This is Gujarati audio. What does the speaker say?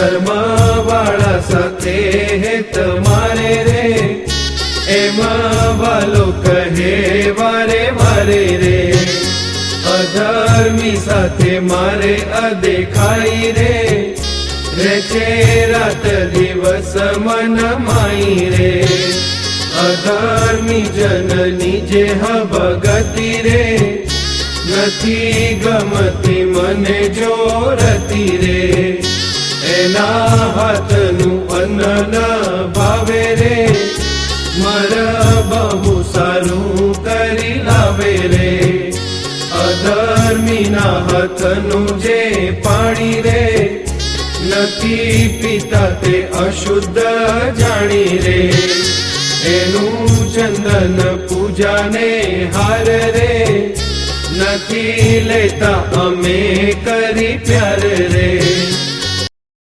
ધર્મ વાળા સાથે હેત મારે રે, એમાં વાલો કહે વારે વારે રે, અધર્મી સાથે મારે અદેખાઈ રે, રેચે રાત દિવસ મન માઈ રે, અધર્મી જનની જે ભગતી રે, નથી ગમતી મને જોરતી રે, એના હાથનું અન્ન ન ભાવે રે, મર બહુ સારું કરી લાવે રે, અધર્મીના હાથનું જે પાણી રે, નથી પીતા તે અશુદ્ધ જાણી રે, એનું ચંદન પૂજાને હાર રે, નથી લેતા અમે કરી પ્યાર રે,